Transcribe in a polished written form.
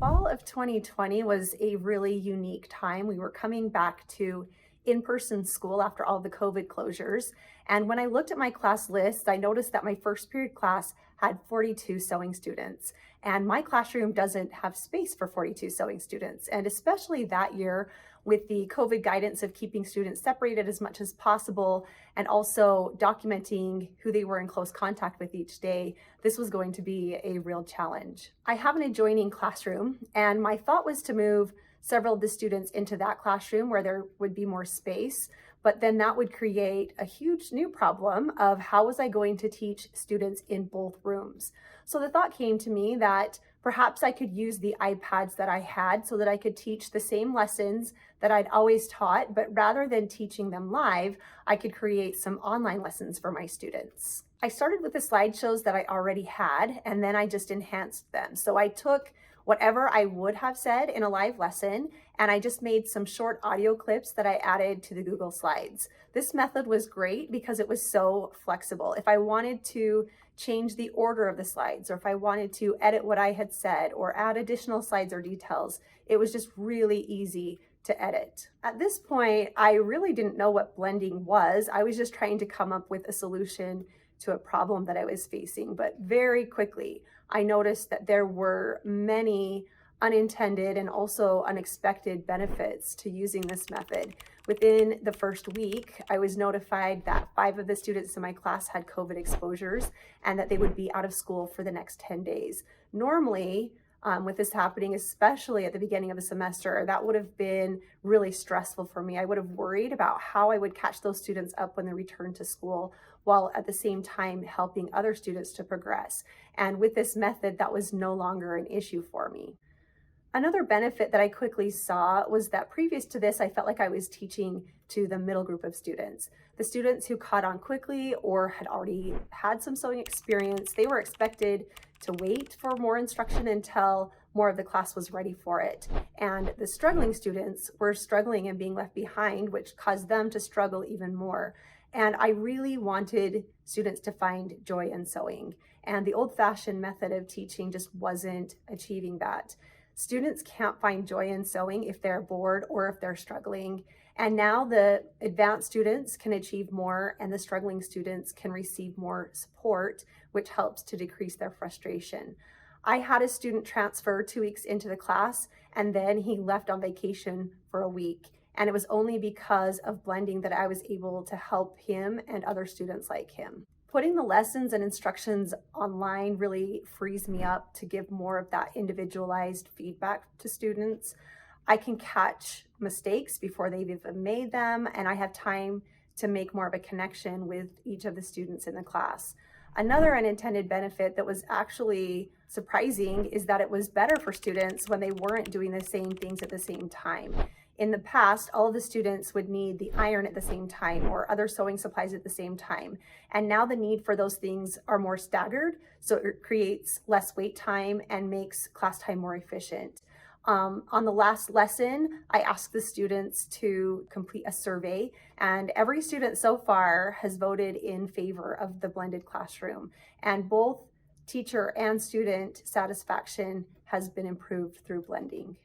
Fall of 2020 was a really unique time. We were coming back to in-person school after all the COVID closures. And when I looked at my class list, I noticed that my first period class had 42 sewing students. And my classroom doesn't have space for 42 sewing students. And especially that year, with the COVID guidance of keeping students separated as much as possible and also documenting who they were in close contact with each day, this was going to be a real challenge. I have an adjoining classroom, and my thought was to move several of the students into that classroom where there would be more space, but then that would create a huge new problem of how was I going to teach students in both rooms. So the thought came to me that perhaps I could use the iPads that I had so that I could teach the same lessons that I'd always taught, but rather than teaching them live, I could create some online lessons for my students. I started with the slideshows that I already had, and then I just enhanced them. So I took whatever I would have said in a live lesson, and I just made some short audio clips that I added to the Google Slides. This method was great because it was so flexible. If I wanted to change the order of the slides, or if I wanted to edit what I had said or add additional slides or details, it was just really easy to edit. At this point, I really didn't know what blending was. I was just trying to come up with a solution to a problem that I was facing, but very quickly, I noticed that there were many unintended and also unexpected benefits to using this method. Within the first week, I was notified that 5 of the students in my class had COVID exposures and that they would be out of school for the next 10 days. Normally, with this happening, especially at the beginning of the semester, that would have been really stressful for me. I would have worried about how I would catch those students up when they returned to school, while at the same time helping other students to progress. And with this method, that was no longer an issue for me. Another benefit that I quickly saw was that previous to this, I felt like I was teaching to the middle group of students. The students who caught on quickly or had already had some sewing experience, they were expected to wait for more instruction until more of the class was ready for it. And the struggling students were struggling and being left behind, which caused them to struggle even more. And I really wanted students to find joy in sewing. And the old-fashioned method of teaching just wasn't achieving that. Students can't find joy in sewing if they're bored or if they're struggling. And now the advanced students can achieve more and the struggling students can receive more support, which helps to decrease their frustration. I had a student transfer 2 weeks into the class, and then he left on vacation for a week. And it was only because of blending that I was able to help him and other students like him. Putting the lessons and instructions online really frees me up to give more of that individualized feedback to students. I can catch mistakes before they've even made them, and I have time to make more of a connection with each of the students in the class. Another unintended benefit that was actually surprising is that it was better for students when they weren't doing the same things at the same time. In the past, all of the students would need the iron at the same time or other sewing supplies at the same time. And now the need for those things are more staggered, so it creates less wait time and makes class time more efficient. On the last lesson, I asked the students to complete a survey, and every student so far has voted in favor of the blended classroom. And both teacher and student satisfaction has been improved through blending.